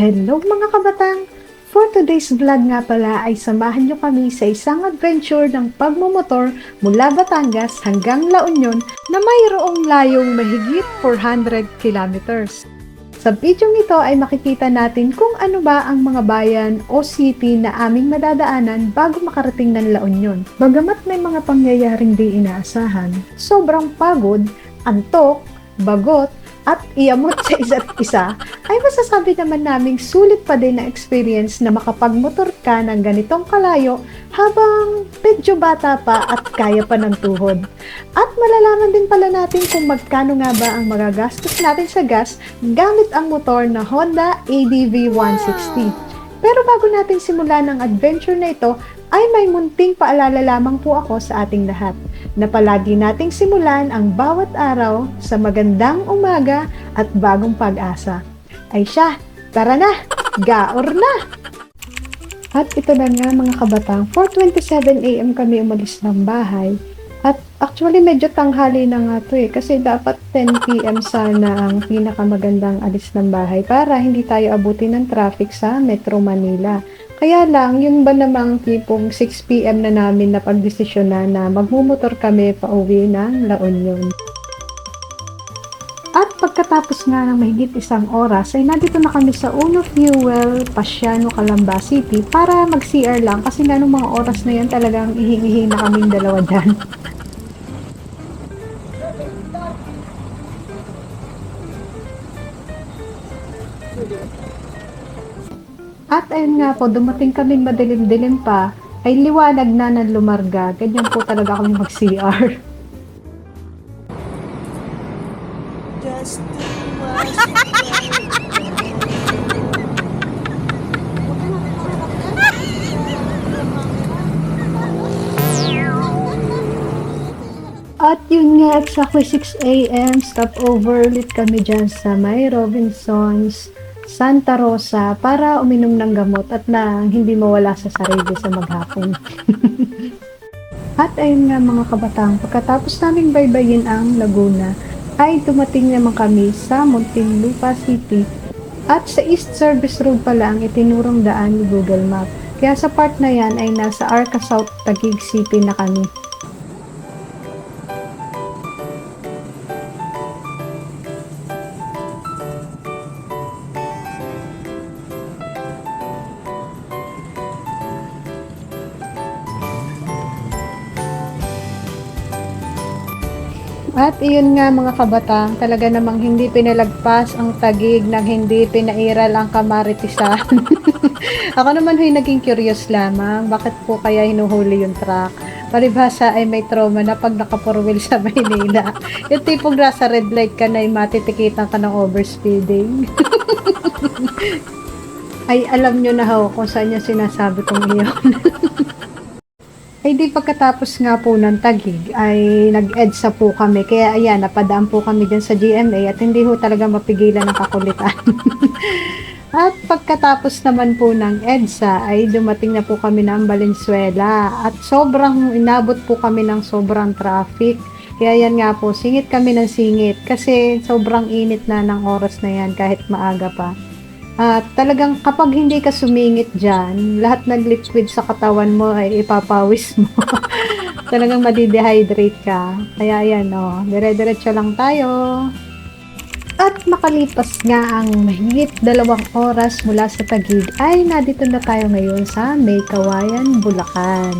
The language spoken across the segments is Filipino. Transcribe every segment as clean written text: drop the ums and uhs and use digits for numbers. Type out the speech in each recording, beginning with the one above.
Hello mga kabatang! For today's vlog nga pala ay samahan nyo kami sa isang adventure ng pagmumotor mula Batangas hanggang La Union na mayroong layong mahigit 400 kilometers. Sa video ito ay makikita natin kung ano ba ang mga bayan o city na aming madadaanan bago makarating ng La Union. Bagamat may mga pangyayaring di inaasahan, sobrang pagod, antok, bagot, at iamot sa isa't isa, ay masasabi naman naming sulit pa din na experience na makapagmotor ka ng ganitong kalayo habang medyo bata pa at kaya pa ng tuhod. At malalaman din pala natin kung magkano nga ba ang magagastos natin sa gas gamit ang motor na Honda ADV 160. Pero bago natin simulan ang adventure na ito, ay may munting paalala lamang po ako sa ating lahat na palagi nating simulan ang bawat araw sa magandang umaga at bagong pag-asa. Ay siya, tara na! Gaor na! At ito na nga mga kabatang, 4:27 AM kami umalis ng bahay. At actually medyo tanghali na nga to kasi dapat 10 PM sana ang pinakamagandang alis ng bahay para hindi tayo abutin ng traffic sa Metro Manila. Kaya lang, yun ba namang tipong 6 PM na namin na pagdesisyonan na magmumotor kami pauwi ng La Union. At pagkatapos nga ng mahigit isang oras, ay nandito na kami sa Uno Fuel, Pasiano, Calamba City para mag-CR lang kasi nga nung mga oras na yan talagang ihing-ihi na kaming dalawa dyan. At ayun nga po, dumating kami madilim-dilim pa, ay liwanag na ng lumarga. Ganyan po talaga kami mag-CR. At yun nga, exactly 6 AM, stopover ulit kami dyan sa may Robinsons, Santa Rosa para uminom ng gamot at na hindi mawala sa sarili sa maghapon. At ayun nga mga kabatang, pagkatapos naming baybayin ang Laguna, ay dumating naman kami sa Muntinlupa City at sa East Service Road pala ang itinurong daan ni Google Map. Kaya sa part na yan ay nasa Arca South, Taguig City na kami. At iyon nga mga kabatang, talaga namang hindi pinalagpas ang Taguig nang hindi pinairal ang Camaritisan. Ako naman huy naging curious lamang, bakit po kaya hinuhuli yung truck? Palibhasa ay may trauma na pag naka-4-wheel sa Maynila. Yung tipong nasa red light ka na ay matitikitan ka ng overspeeding. Ay alam nyo na ho kung saan yung sinasabi kong iyon. Ay di pagkatapos nga po ng Taguig ay nag-EDSA po kami. Kaya ayan, napadaan po kami dyan sa GMA at hindi ho talaga mapigilan ng kakulitan. At pagkatapos naman po ng EDSA ay dumating na po kami ng Valenzuela. At sobrang inabot po kami ng sobrang traffic. Kaya yan nga po, singit kami ng singit. Kasi sobrang init na ng oras na yan kahit maaga pa. At talagang kapag hindi ka sumingit dyan, lahat ng liquid sa katawan mo ay ipapawis mo. Talagang madidehydrate ka. Kaya ayan o, dire-diretso lang tayo. At makalipas nga ang mahigit 2 oras mula sa Taguig, ay nandito na tayo ngayon sa May Kawayan, Bulacan.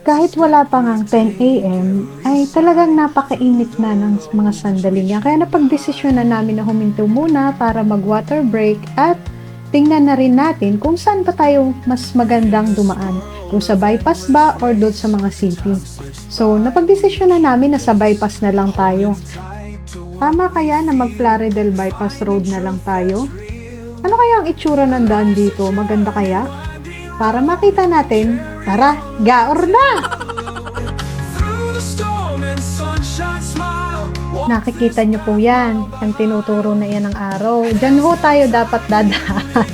Kahit wala pa ngang 10 AM, ay talagang napakainit na ng mga sandali niya. Kaya napagdesisyon na namin na huminto muna para mag-water break at tingnan na rin natin kung saan pa tayo mas magandang dumaan. Kung sa bypass ba or doon sa mga city. So, napagdesisyon na namin na sa bypass na lang tayo. Tama kaya na mag-Plaridel Bypass Road na lang tayo? Ano kaya ang itsura ng daan dito? Maganda kaya? Para makita natin, tara, gaor na! Nakikita nyo po yan, ang tinuturo na yan ng araw. Diyan ho tayo dapat dadaan.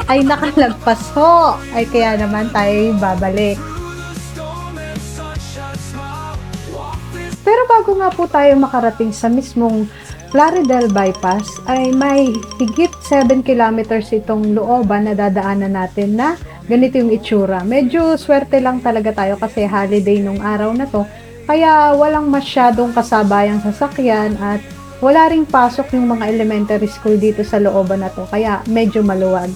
Ay nakalagpas ho. Ay kaya naman tayo babalik. Pero bago nga po tayo makarating sa mismong Plaridel Bypass ay may higit 7 kilometers itong looban na dadaanan natin na ganito yung itsura. Medyo swerte lang talaga tayo kasi holiday nung araw na to, kaya walang masyadong kasabayang sasakyan at wala ring pasok yung mga elementary school dito sa looban na to, kaya medyo maluwag.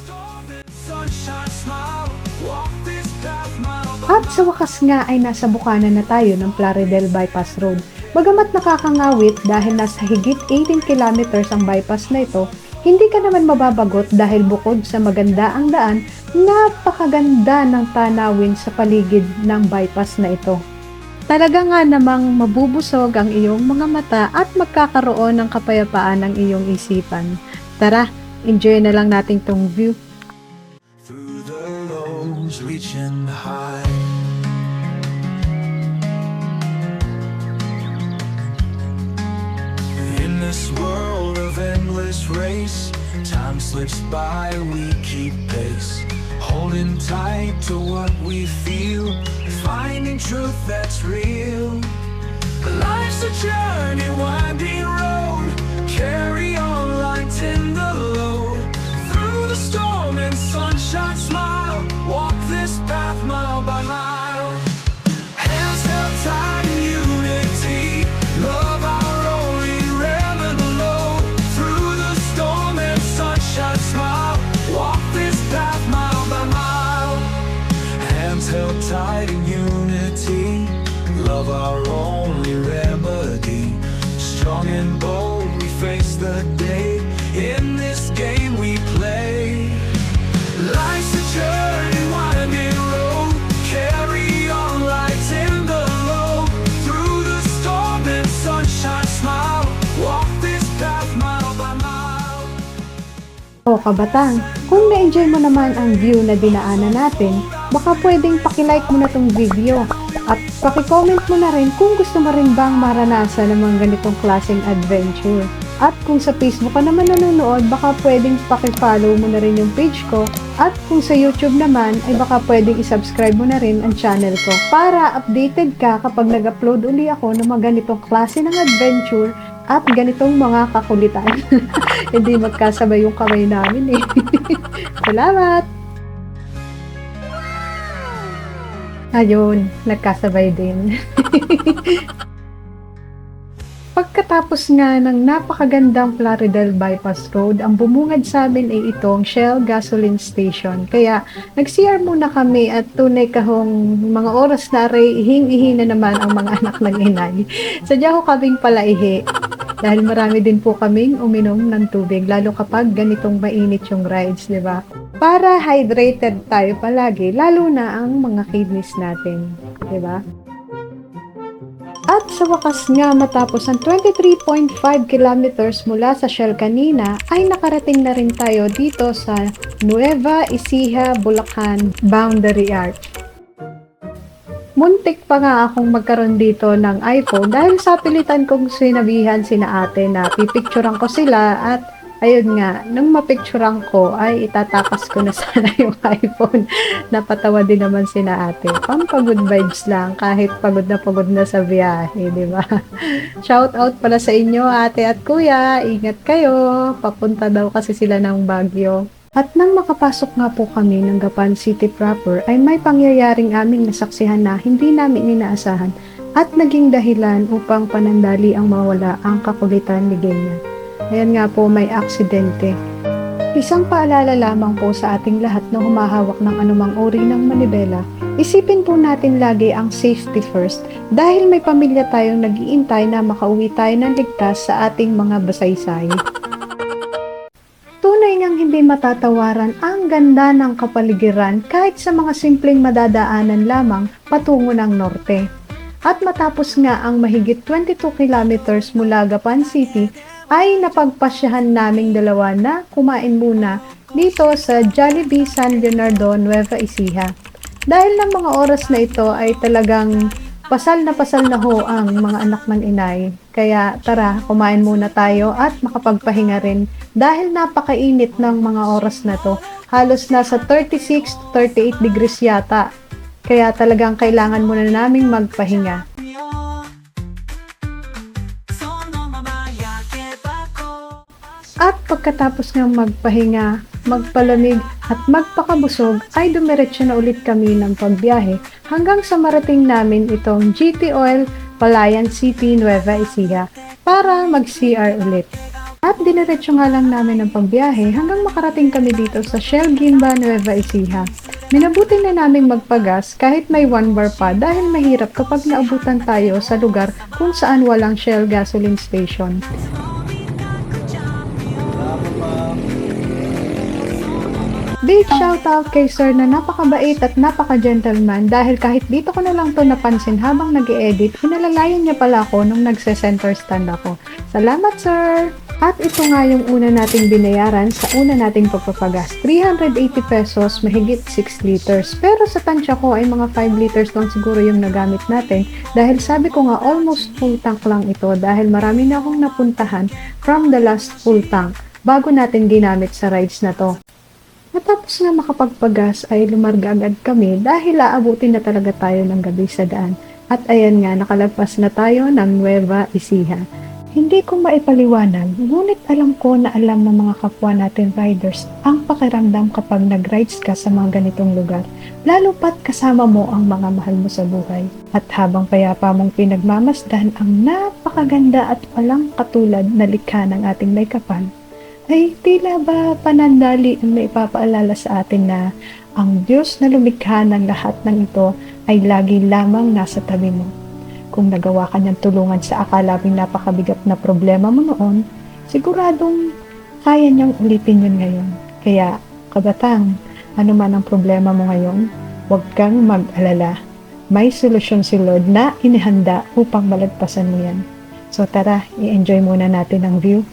At sa wakas nga ay nasa bukana na tayo ng Plaridel Bypass Road. Bagamat nakakangawit dahil nasa higit 18 kilometers ang bypass na ito, hindi ka naman mababagot dahil bukod sa maganda ang daan, napakaganda ng tanawin sa paligid ng bypass na ito. Talaga nga namang mabubusog ang iyong mga mata at magkakaroon ng kapayapaan ang iyong isipan. Tara, enjoy na lang natin tong view. Through the lows, reaching high. In this world of endless race, time slips by, we keep pace. Holding tight to what we feel, finding truth that's real. Life's a journey, winding road. Carry on, lighten the load. Through the storm and sunshine, smile. Walk this path mile by mile. Hands held tight in unity. Love our only remedy low. Through the storm and sunshine, smile. Walk this path mile by mile. Hands held tight in unity. Love our only remedy. Strong and bold, we face the day. In this game we play. Life's a journey, winding road. Carry on, lighten the load. Through the storm and sunshine, smile. Walk this path mile by mile. O kabatang, kung na-enjoy mo naman ang view na dinaanan natin, baka pwedeng pakilike mo na tong video at pakicomment mo na rin kung gusto mo rin bang maranasan ng mga ganitong klaseng adventure. At kung sa Facebook ka naman nanonood, baka pwedeng pakifollow mo na rin yung page ko. At kung sa YouTube naman, ay baka pwedeng isubscribe mo na rin ang channel ko para updated ka kapag nag-upload uli ako ng mga ganitong klase ng adventure at ganitong mga kakulitan. Hindi magkasabay yung kamay namin eh. Salamat! Ayun, nagkasabay din. Pagkatapos nga ng napakagandang Plaridel Bypass Road, ang bumungad sa amin ay itong Shell Gasoline Station. Kaya nag-CR muna kami at tunay kahong mga oras na aray, ihing-ihi na naman ang mga anak ng inay. Sadya ko kaming palaihi dahil marami din po kaming uminom ng tubig, lalo kapag ganitong mainit yung rides, di ba? Para hydrated tayo palagi, lalo na ang mga kidneys natin, di ba? At sa wakas nga matapos ang 23.5 kilometers mula sa Shell kanina ay nakarating na rin tayo dito sa Nueva Ecija, Bulacan Boundary Arch. Muntik pa nga akong magkaroon dito ng iPhone dahil sa pilitan kong sinabihan sina ate na pipicturean ko sila at ayun nga, nung mapicturean ko ay itatakas ko na sana yung iPhone. Napatawa din naman sina ate. Pampagod vibes lang kahit pagod na sa biyahe, di ba? Shout out pala sa inyo ate at kuya. Ingat kayo. Papunta daw kasi sila ng Baguio. At nang makapasok nga po kami ng Gapan City proper ay may pangyayaring aming nasaksihan na hindi namin inaasahan at naging dahilan upang panandali ang mawala ang kakulitan ni Genya. Ayan nga po, may aksidente. Isang paalala lamang po sa ating lahat na humahawak ng anumang uri ng manibela, isipin po natin lagi ang safety first dahil may pamilya tayong nag-iintay na makauwi tayo ng ligtas sa ating mga basaysay. Tunay ngang hindi matatawaran ang ganda ng kapaligiran kahit sa mga simpleng madadaanan lamang patungo ng norte. At matapos nga ang mahigit 22 kilometers mula Gapan City, ay napagpasyahan naming dalawa na kumain muna dito sa Jollibee San Leonardo, Nueva Ecija. Dahil ng mga oras na ito ay talagang pasal na ho ang mga anak ng inay. Kaya tara, kumain muna tayo at makapagpahinga rin dahil napakainit ng mga oras na to. Halos nasa 36 to 38 degrees yata. Kaya talagang kailangan muna naming magpahinga. At pagkatapos ng magpahinga, magpalamig at magpakabusog ay dumiretso na ulit kami ng pagbiyahe hanggang sa marating namin itong GT Oil Palayan City, Nueva Ecija para mag-CR ulit. At diniretso nga lang namin ang pagbiyahe hanggang makarating kami dito sa Shell Gimba, Nueva Ecija. Minabuti na namin magpagas kahit may 1 bar pa dahil mahirap kapag naabutan tayo sa lugar kung saan walang Shell gasoline station. Big shoutout kay Sir na napakabait at napaka-gentleman dahil kahit dito ko na lang to napansin habang nag-e-edit, pinalalayan niya pala ako nung nagse-center stand ako. Salamat, Sir! At ito nga yung una nating binayaran sa una nating pagpapagas. 380 pesos, mahigit 6 liters. Pero sa tansya ko ay mga 5 liters lang siguro yung nagamit natin dahil sabi ko nga almost full tank lang ito dahil marami na akong napuntahan from the last full tank bago natin ginamit sa rides na to. Matapos na makapagpagas ay lumarga agad kami dahil aabutin na talaga tayo ng gabi sa daan. At ayan nga, nakalagpas na tayo ng Nueva Ecija. Hindi ko maipaliwanag, ngunit alam ko na alam ng mga kapwa natin riders ang pakiramdam kapag nag-rides ka sa mga ganitong lugar, lalo pat kasama mo ang mga mahal mo sa buhay. At habang payapa mong pinagmamasdan ang napakaganda at walang katulad na likha ng ating may kapal, ay tila ba panandali ang naipapaalala sa atin na ang Diyos na lumikha ng lahat ng ito ay lagi lamang nasa tabi mo. Kung nagawa ka niyang tulungan sa akala mong napakabigat na problema mo noon, siguradong kaya niyang ulitin yun ngayon. Kaya, kabatang, ano man ang problema mo ngayon, huwag kang mag-alala. May solusyon si Lord na inihanda upang malagpasan mo yan. So tara, i-enjoy muna natin ang view.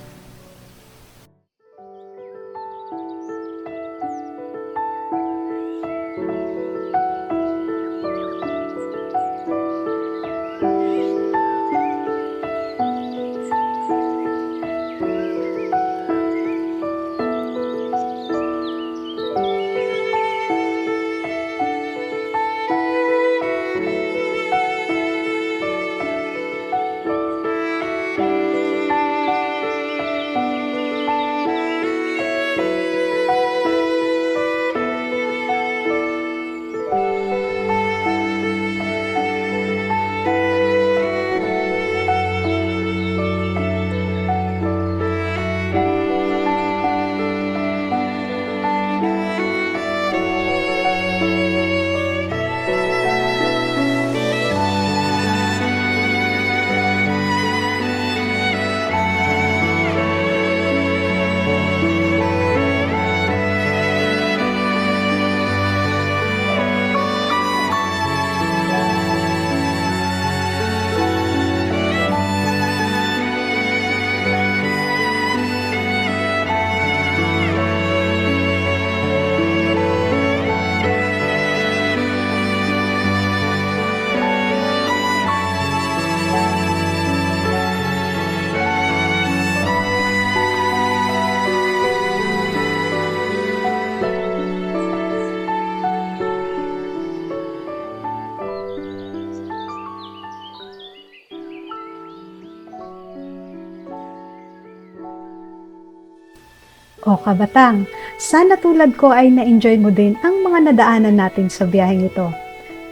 O kabatang, sana tulad ko ay na-enjoy mo din ang mga nadaanan natin sa biyaheng ito.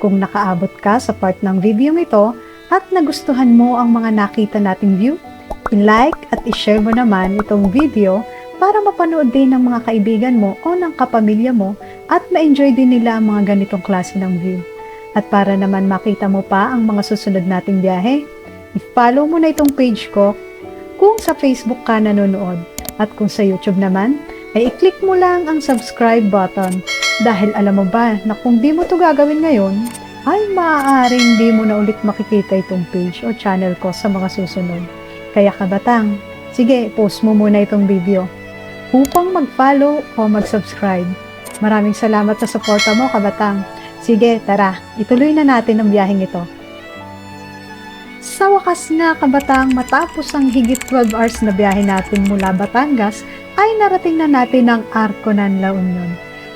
Kung nakaabot ka sa part ng video ito at nagustuhan mo ang mga nakita nating view, i-like at i-share mo naman itong video para mapanood din ng mga kaibigan mo o ng kapamilya mo at ma-enjoy din nila ang mga ganitong klase ng view. At para naman makita mo pa ang mga susunod nating biyahe, i-follow mo na itong page ko kung sa Facebook ka nanonood. At kung sa YouTube naman, ay i-click mo lang ang subscribe button dahil alam mo ba na kung di mo to gagawin ngayon, ay maaaring di mo na ulit makikita itong page o channel ko sa mga susunod. Kaya kabatang, sige, post mo muna itong video upang mag-follow o mag-subscribe. Maraming salamat sa suporta mo, kabatang. Sige, tara, ituloy na natin ang biyaheng ito. Sa wakas nga, kabatang, matapos ang higit 12 hours na biyahe natin mula Batangas, ay narating na natin ang Arco ng La Union.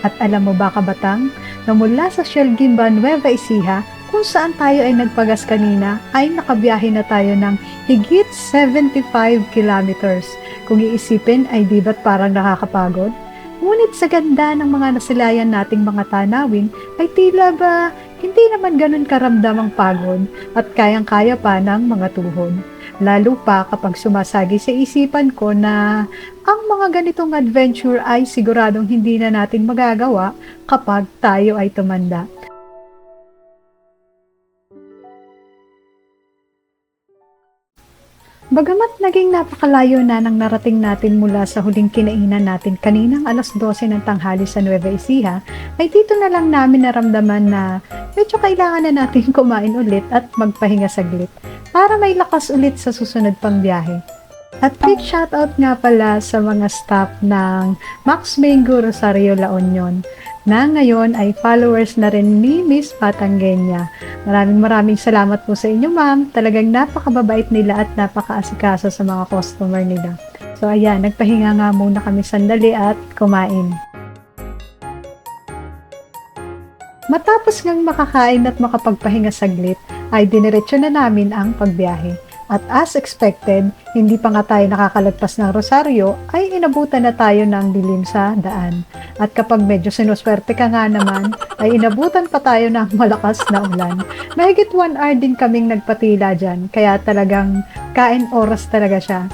At alam mo ba, kabatang, na mula sa Shell Gimba, Nueva Ecija, kung saan tayo ay nagpagas kanina ay nakabiyahe na tayo ng higit 75 kilometers. Kung iisipin ay di ba't parang nakakapagod? Ngunit sa ganda ng mga nasilayan nating mga tanawin ay tila ba hindi naman ganun karamdam ang pagod at kayang-kaya pa ng mga tuhod. Lalo pa kapag sumasagi sa isipan ko na ang mga ganitong adventure ay siguradong hindi na natin magagawa kapag tayo ay tumanda. Bagamat naging napakalayo na nang narating natin mula sa huling kinainan natin kaninang alas 12 ng tanghali sa Nueva Ecija, ay dito na lang namin naramdaman na medyo kailangan na natin kumain ulit at magpahinga saglit para may lakas ulit sa susunod pang biyahe. At big shoutout nga pala sa mga staff ng Max Mango Rosario La Union na ngayon ay followers na rin ni Miss Patanggenya. Maraming salamat po sa inyo, ma'am. Talagang napakababait nila at napakaasikaso sa mga customer nila. So ayan, nagpahinga nga muna kami sandali at kumain. Matapos ngang makakain at makapagpahinga saglit, ay diniretso na namin ang pagbiyahe. At as expected, hindi pa nga tayo nakakalagpas ng Rosario, ay inabutan na tayo ng dilim sa daan. At kapag medyo sinuswerte ka nga naman, ay inabutan pa tayo ng malakas na ulan. Mahigit 1 hour din kaming nagpatila dyan, kaya talagang kain oras talaga siya.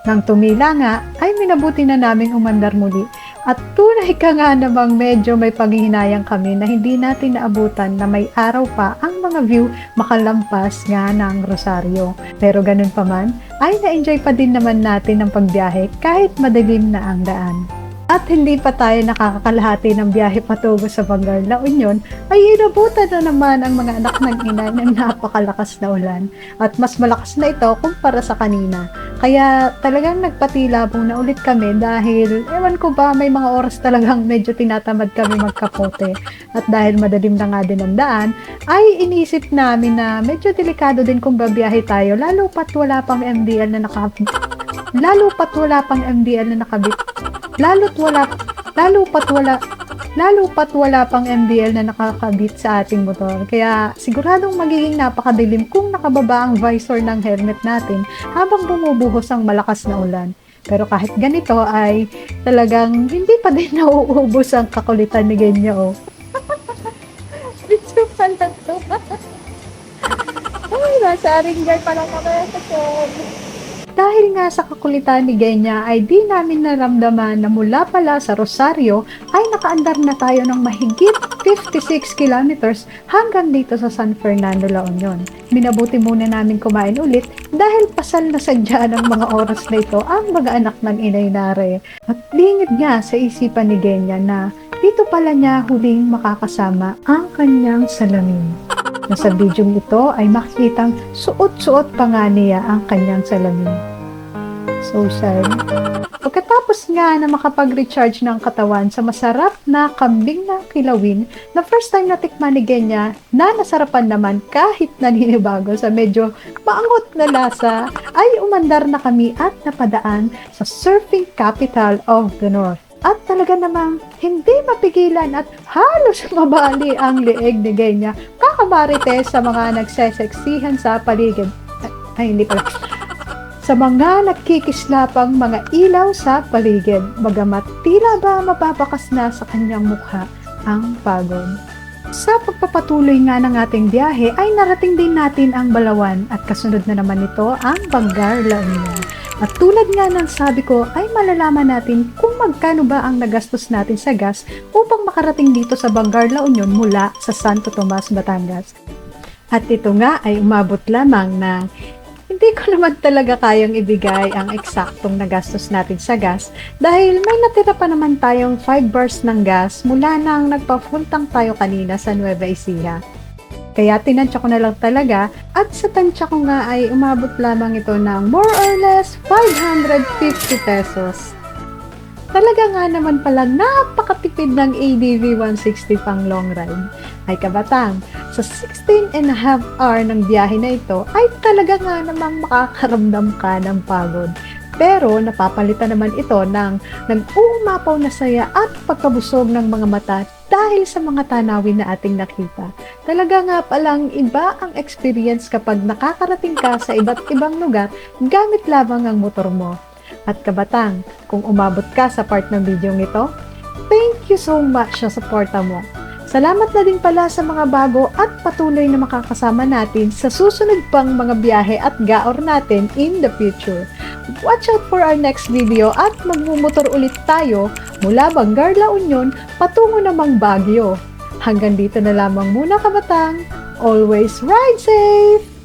Nang tumila nga, ay minabuti na naming umandar muli. At tunay ka nga namang medyo may panghihinayang kami na hindi natin naabutan na may araw pa ang mga view makalampas nga ng Rosario. Pero ganun pa man, ay na-enjoy pa din naman natin ang pagbiyahe kahit madilim na ang daan. At hindi pa tayo nakakakalahati ng biyahe patungo sa Bangar La Union, ay inabutan na naman ang mga anak ng ina ng napakalakas na ulan. At mas malakas na ito kumpara sa kanina. Kaya talagang nagpatilabong na ulit kami dahil, ewan ko ba, may mga oras talagang medyo tinatamad kami magkapote. At dahil madalim na nga din ang daan, ay inisip namin na medyo delikado din kung babiyahe tayo, lalo pat wala pang MDL na nakabit. Lalo pat wala pang MDL na nakakabit sa ating motor. Kaya siguradong magiging napakadilim kung nakababa ang visor ng helmet natin habang bumubuhos ang malakas na ulan. Pero kahit ganito ay talagang hindi pa din nauubos ang kakulitan ni Genya, oh. Video pala to. Ay, nasa Aringgay pala kami sa show. Dahil nga sa kakulitan ni Genya ay di namin naramdaman na mula pala sa Rosario ay nakaandar na tayo ng mahigit 56 kilometers hanggang dito sa San Fernando, La Union. Minabuti muna namin kumain ulit dahil pasal na sadya ng mga oras na ito ang mga anak ng Inay Nare. At lingid nga sa isipan ni Genya na dito pala niya huling makakasama ang kanyang salamin. Na sa bidyong ito ay makikitang suot-suot pa nga niya ang kanyang salamin. So sad. Pagkatapos nga na makapag-recharge ng katawan sa masarap na kambing na kilawin, na first time na tikman ni Genya na nasarapan naman kahit naninibago sa medyo maangot na lasa, ay umandar na kami at napadaan sa surfing capital of the North. At talaga namang hindi mapigilan at halos mabali ang leeg ni Genya kakabarites sa mga nagseseksihan sa paligid. Ay, hindi pala. Sa mga nagkikislapang mga ilaw sa paligid, bagamat tila ba mapapakas na sa kanyang mukha ang pagod. Sa pagpapatuloy nga ng ating biyahe ay narating din natin ang Balawan at kasunod na naman ito ang Bangar La Union. At tulad nga ng sabi ko ay malalaman natin kung magkano ba ang nagastos natin sa gas upang makarating dito sa Bangar La Union mula sa Santo Tomas, Batangas. At ito nga ay umabot lamang na hindi ko naman talaga kayang ibigay ang eksaktong nagastos natin sa gas dahil may natira pa naman tayong 5 bars ng gas mula nang nagpa-full tank tayo kanina sa Nueva Ecija. Kaya tinansya ko na lang talaga at sa tansya ko nga ay umabot lamang ito ng more or less 550 pesos. Talaga nga naman palang napakatipid ng ADV 160 pang long ride. Ay kabatang, sa 16 and a half hour ng biyahe na ito ay talaga nga namang makakaramdam ka ng pagod. Pero napapalitan naman ito ng nag-uumapaw na saya at pagkabusog ng mga mata dahil sa mga tanawin na ating nakita. Talaga nga palang iba ang experience kapag nakakarating ka sa iba't ibang lugar gamit lamang ang motor mo. At kabatang, kung umabot ka sa part ng video ito, thank you so much sa suporta mo. Salamat na din pala sa mga bago at patuloy na makakasama natin sa susunod pang mga biyahe at gaor natin in the future. Watch out for our next video at magmumotor ulit tayo mula Bangar, La Union patungo namang Baguio. Hanggang dito na lamang muna kabatang. Always ride safe!